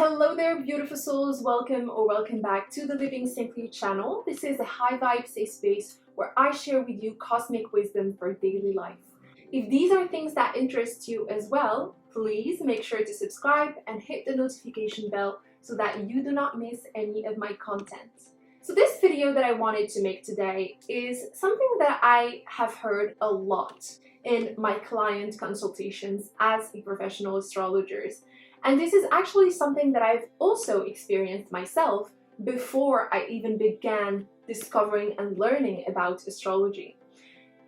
Hello there, beautiful souls. Welcome back to the Living Simply channel. This is a high vibe safe space where I share with you cosmic wisdom for daily life. If these are things that interest you as well, please make sure to subscribe and hit the notification bell so that you do not miss any of my content. So this video that I wanted to make today is something that I have heard a lot in my client consultations as a professional astrologer. And this is actually something that I've also experienced myself before I even began discovering and learning about astrology.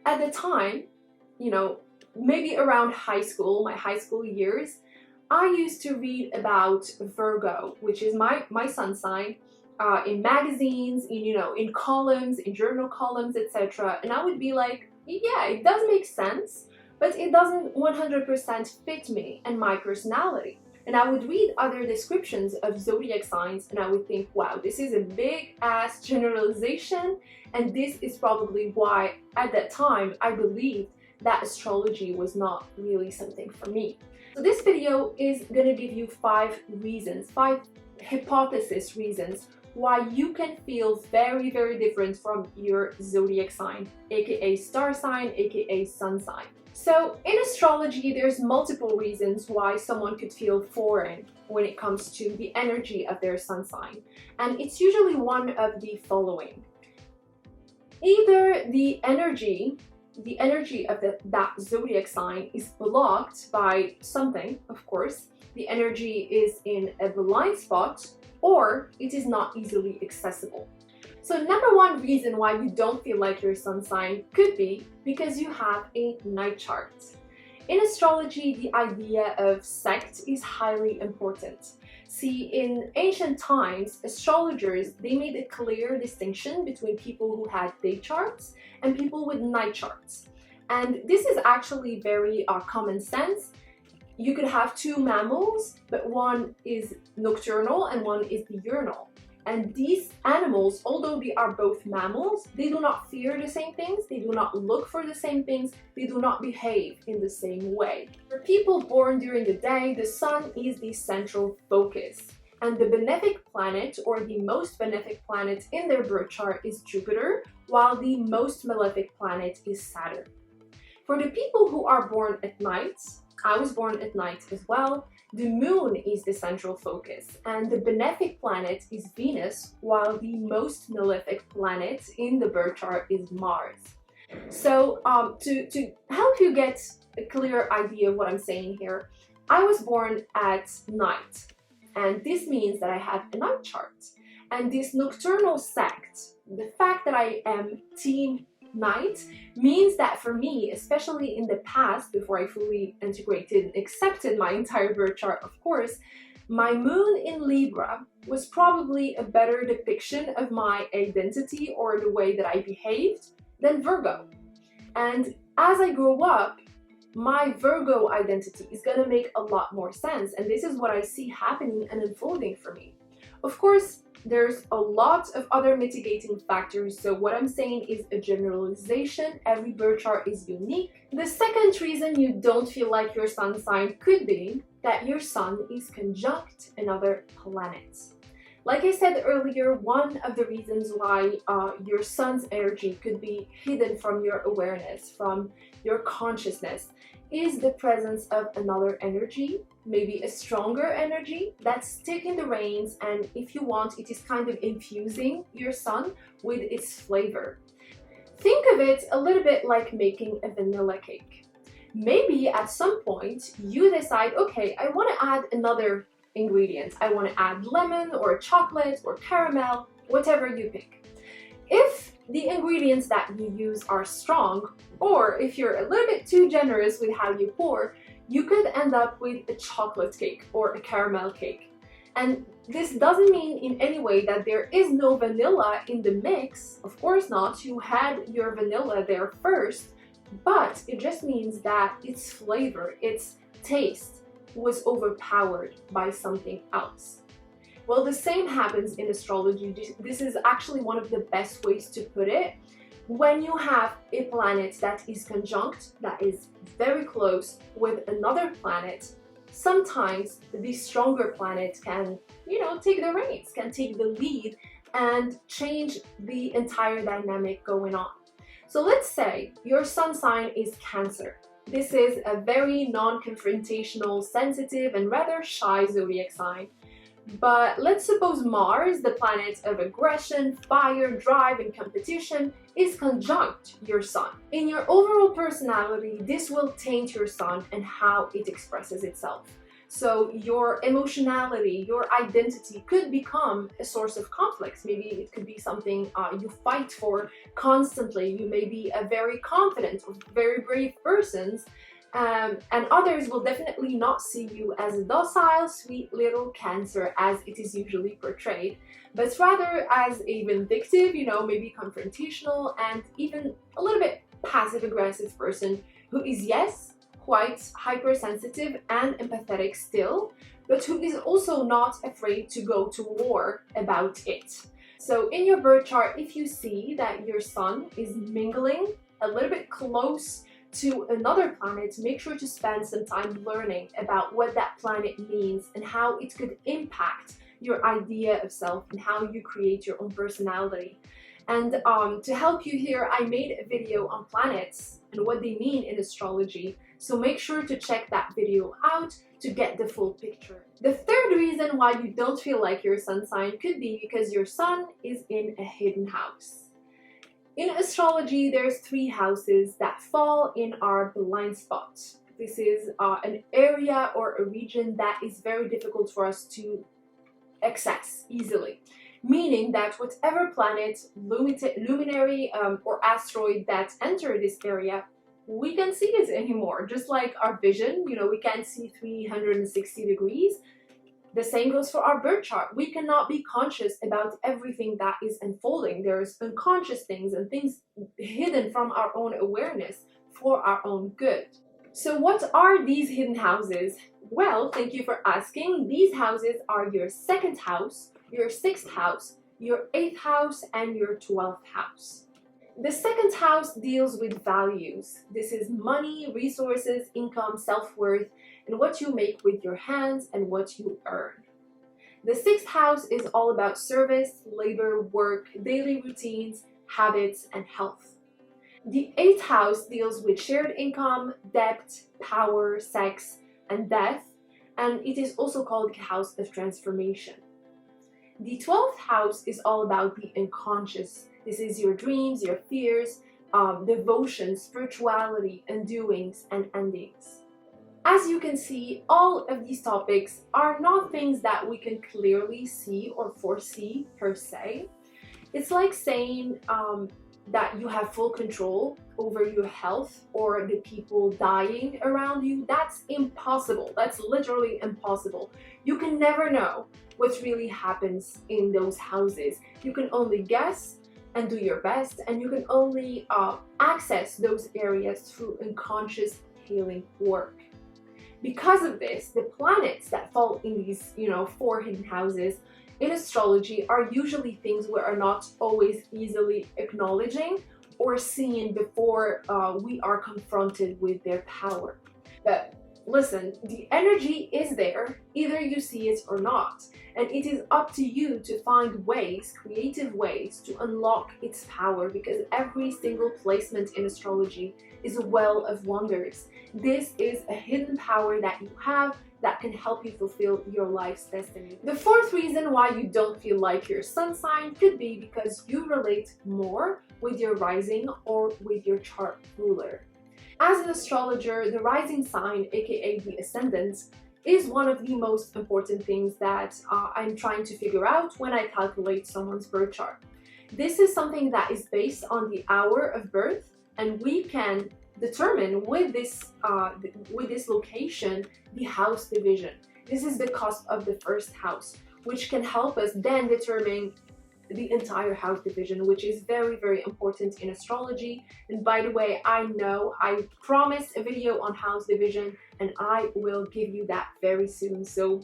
At the time, maybe around my high school years, I used to read about Virgo, which is my sun sign, in magazines, in columns, in journal columns, etc. And I would be like, yeah, it does make sense, but it doesn't 100% fit me and my personality. And I would read other descriptions of zodiac signs and I would think, wow, this is a big ass generalization, and this is probably why at that time I believed that astrology was not really something for me. So this video is going to give you five hypothesis reasons why you can feel very, very different from your zodiac sign, aka star sign, aka sun sign. So in astrology, there's multiple reasons why someone could feel foreign when it comes to the energy of their sun sign. And it's usually one of the following. Either the energy of that zodiac sign is blocked by something, of course, the energy is in a blind spot, or it is not easily accessible. So number one reason why you don't feel like your sun sign could be because you have a night chart. In astrology, the idea of sect is highly important. See, in ancient times, astrologers, they made a clear distinction between people who had day charts and people with night charts. And this is actually very common sense. You could have two mammals, but one is nocturnal and one is diurnal. And these animals, although they are both mammals, they do not fear the same things, they do not look for the same things, they do not behave in the same way. For people born during the day, the sun is the central focus. And the benefic planet, or the most benefic planet in their birth chart, is Jupiter, while the most malefic planet is Saturn. For the people who are born at night, I was born at night as well, the moon is the central focus, and the benefic planet is Venus, while the most malefic planet in the birth chart is Mars. So to help you get a clear idea of what I'm saying here, I was born at night, and this means that I have a night chart. And this nocturnal sect, the fact that I am team night, means that for me, especially in the past, before I fully integrated and accepted my entire birth chart, of course, my moon in Libra was probably a better depiction of my identity or the way that I behaved than Virgo. And as I grow up, my Virgo identity is going to make a lot more sense, and this is what I see happening and unfolding for me. Of course, there's a lot of other mitigating factors, so what I'm saying is a generalization. Every birth chart is unique. The second reason you don't feel like your sun sign could be that your sun is conjunct another planet. Like I said earlier, one of the reasons why your sun's energy could be hidden from your awareness, from your consciousness, is the presence of another energy, maybe a stronger energy that's taking the reins, and if you want, it is kind of infusing your sun with its flavor. Think of it a little bit like making a vanilla cake. Maybe at some point you decide, okay, I want to add another ingredient. I want to add lemon or chocolate or caramel, whatever you pick. If the ingredients that you use are strong, or if you're a little bit too generous with how you pour, you could end up with a chocolate cake or a caramel cake. And this doesn't mean in any way that there is no vanilla in the mix. Of course not, you had your vanilla there first, but it just means that its flavor, its taste was overpowered by something else. Well, the same happens in astrology. This is actually one of the best ways to put it. When you have a planet that is conjunct, that is very close with another planet, sometimes the stronger planet can, take the reins, can take the lead and change the entire dynamic going on. So let's say your sun sign is Cancer. This is a very non-confrontational, sensitive, and rather shy zodiac sign. But let's suppose Mars, the planet of aggression, fire, drive, and competition, is conjunct your sun. In your overall personality, this will taint your sun and how it expresses itself. So your emotionality, your identity could become a source of conflicts. Maybe it could be something you fight for constantly. You may be a very confident or very brave person, and others will definitely not see you as a docile, sweet little Cancer as it is usually portrayed, but rather as a vindictive, maybe confrontational and even a little bit passive-aggressive person who is, yes, quite hypersensitive and empathetic still, but who is also not afraid to go to war about it. So in your birth chart, if you see that your sun is mingling a little bit close to another planet, make sure to spend some time learning about what that planet means and how it could impact your idea of self and how you create your own personality. And to help you here, I made a video on planets and what they mean in astrology, so make sure to check that video out to get the full picture. The third reason why you don't feel like your sun sign could be because your sun is in a hidden house. In astrology, there's 3 houses that fall in our blind spot. This is an area or a region that is very difficult for us to access easily. Meaning that whatever planet, luminary, or asteroid that enter this area, we can't see it anymore. Just like our vision, we can't see 360 degrees. The same goes for our birth chart. We cannot be conscious about everything that is unfolding. There's unconscious things and things hidden from our own awareness for our own good. So what are these hidden houses? Well, thank you for asking. These houses are your 2nd house, your 6th house, your 8th house, and your 12th house. The 2nd house deals with values. This is money, resources, income, self-worth, and what you make with your hands and what you earn. The 6th house is all about service, labor, work, daily routines, habits, and health. The 8th house deals with shared income, debt, power, sex, and death, and it is also called the house of transformation. The 12th house is all about the unconscious. This is your dreams, your fears, devotion, spirituality, undoings, and endings. As you can see, all of these topics are not things that we can clearly see or foresee per se. It's like saying that you have full control over your health or the people dying around you. That's impossible. That's literally impossible. You can never know what really happens in those houses. You can only guess and do your best, and you can only access those areas through unconscious healing work. Because of this, the planets that fall in these, 4 hidden houses in astrology are usually things we are not always easily acknowledging or seeing before we are confronted with their power. But listen, the energy is there, either you see it or not, and it is up to you to find ways, creative ways, to unlock its power, because every single placement in astrology is a well of wonders. This is a hidden power that you have that can help you fulfill your life's destiny. The 4th reason why you don't feel like your sun sign could be because you relate more with your rising or with your chart ruler. As an astrologer, the rising sign, aka the ascendant, is one of the most important things that I'm trying to figure out when I calculate someone's birth chart. This is something that is based on the hour of birth, and we can determine with this location the house division. This is the cusp of the 1st house, which can help us then determine the entire house division, which is very, very important in astrology. And by the way, I promised a video on house division, and I will give you that very soon, so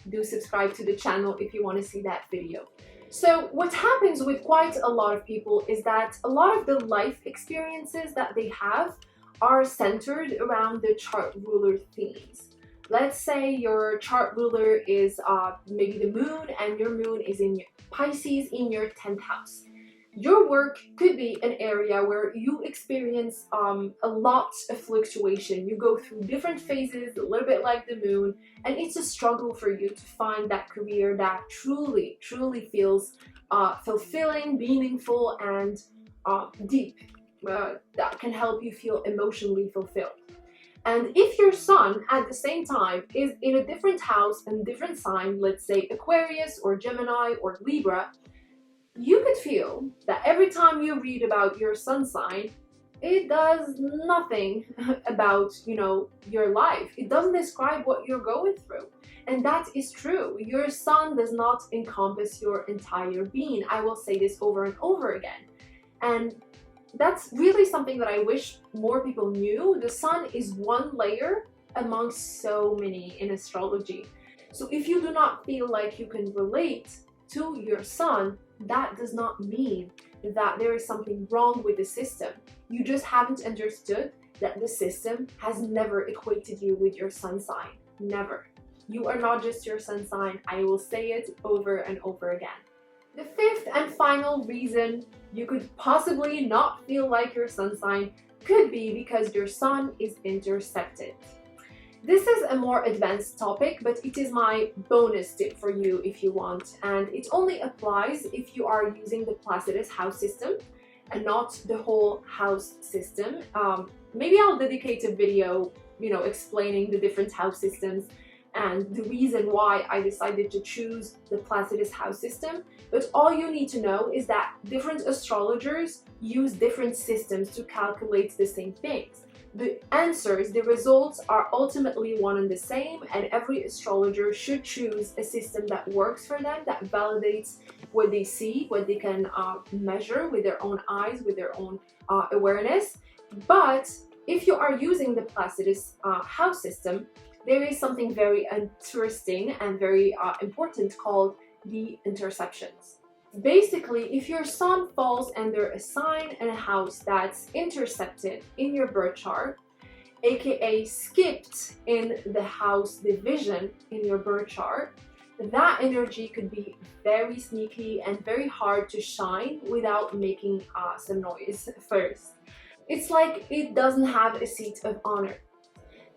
do subscribe to the channel if you want to see that video. So what happens with quite a lot of people is that a lot of the life experiences that they have are centered around the chart ruler themes. let's say your chart ruler is maybe the moon, and your moon is in Pisces in your 10th house. Your work could be an area where you experience a lot of fluctuation. You go through different phases, a little bit like the moon, and it's a struggle for you to find that career that truly feels fulfilling, meaningful, and deep, that can help you feel emotionally fulfilled. And if your sun at the same time is in a different house and different sign, let's say Aquarius or Gemini or Libra, you could feel that every time you read about your sun sign, it does nothing about, your life. It doesn't describe what you're going through. And that is true. Your sun does not encompass your entire being. I will say this over and over again. And that's really something that I wish more people knew. The sun is one layer amongst so many in astrology. So if you do not feel like you can relate to your sun, that does not mean that there is something wrong with the system. You just haven't understood that the system has never equated you with your sun sign. Never. You are not just your sun sign. I will say it over and over again. The fifth and final reason you could possibly not feel like your sun sign could be because your sun is intersected. This is a more advanced topic, but it is my bonus tip for you if you want, and it only applies if you are using the Placidus house system and not the whole house system. Maybe I'll dedicate a video, explaining the different house systems and the reason why I decided to choose the Placidus house system. But all you need to know is that different astrologers use different systems to calculate the same things. The answers, the results are ultimately one and the same, and every astrologer should choose a system that works for them, that validates what they see, what they can measure with their own eyes, with their own awareness. But if you are using the Placidus house system, there is something very interesting and very important called the interceptions. Basically, if your sun falls under a sign and a house that's intercepted in your birth chart, aka skipped in the house division in your birth chart, that energy could be very sneaky and very hard to shine without making some noise first. It's like it doesn't have a seat of honor.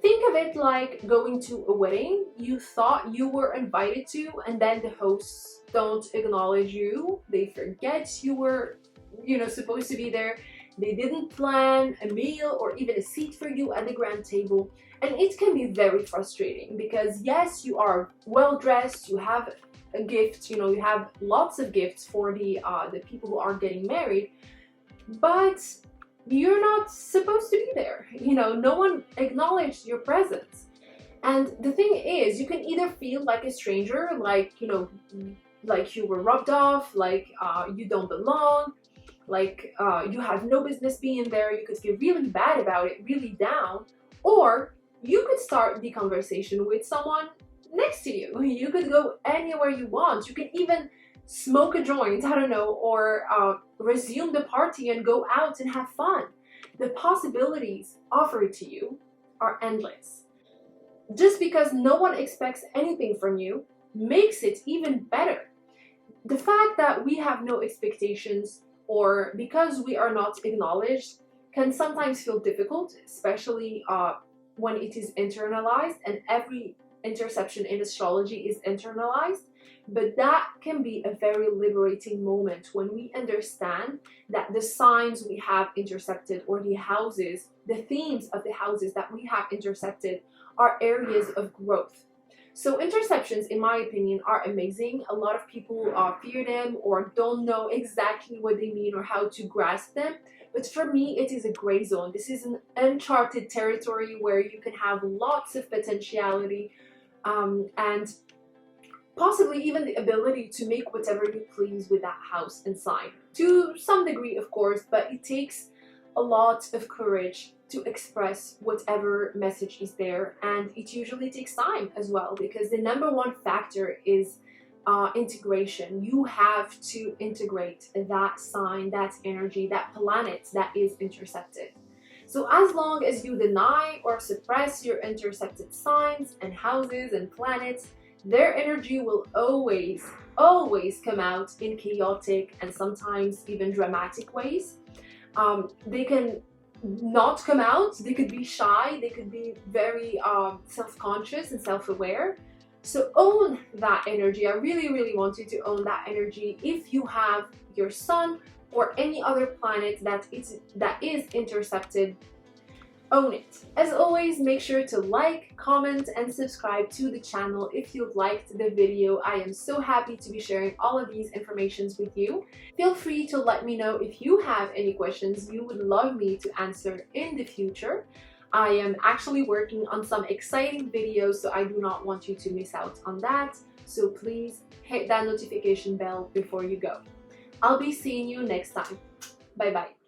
Think of it like going to a wedding you thought you were invited to, and then the hosts don't acknowledge you. They forget you were, supposed to be there. They didn't plan a meal or even a seat for you at the grand table. And it can be very frustrating because yes, you are well dressed, you have a gift, you have lots of gifts for the people who are getting married, but you're not supposed to be there. No one acknowledged your presence. And the thing is, you can either feel like a stranger, like you were rubbed off, like you don't belong, like you have no business being there. You could feel really bad about it, really down, or you could start the conversation with someone next to you. You could go anywhere you want. You can even smoke a joint, I don't know, or resume the party and go out and have fun. The possibilities offered to you are endless. Just because no one expects anything from you makes it even better. The fact that we have no expectations, or because we are not acknowledged, can sometimes feel difficult, especially when it is internalized, and every interception in astrology is internalized. But that can be a very liberating moment when we understand that the signs we have intercepted, or the houses, the themes of the houses that we have intercepted, are areas of growth. So interceptions, in my opinion, are amazing. A lot of people fear them or don't know exactly what they mean or how to grasp them. But for me, it is a gray zone. This is an uncharted territory where you can have lots of potentiality and possibly even the ability to make whatever you please with that house and sign. To some degree, of course, but it takes a lot of courage to express whatever message is there, and it usually takes time as well, because the number one factor is integration. You have to integrate that sign, that energy, that planet that is intercepted. So as long as you deny or suppress your intercepted signs and houses and planets, their energy will always come out in chaotic and sometimes even dramatic ways. They can not come out, they could be shy, they could be very self-conscious and self-aware. So own that energy. I really want you to own that energy. If you have your sun or any other planet that is intercepted, own it. As always, make sure to like, comment, and subscribe to the channel if you liked the video. I am so happy to be sharing all of these informations with you. Feel free to let me know if you have any questions you would love me to answer in the future. I am actually working on some exciting videos, so I do not want you to miss out on that. So please hit that notification bell before you go. I'll be seeing you next time. Bye bye.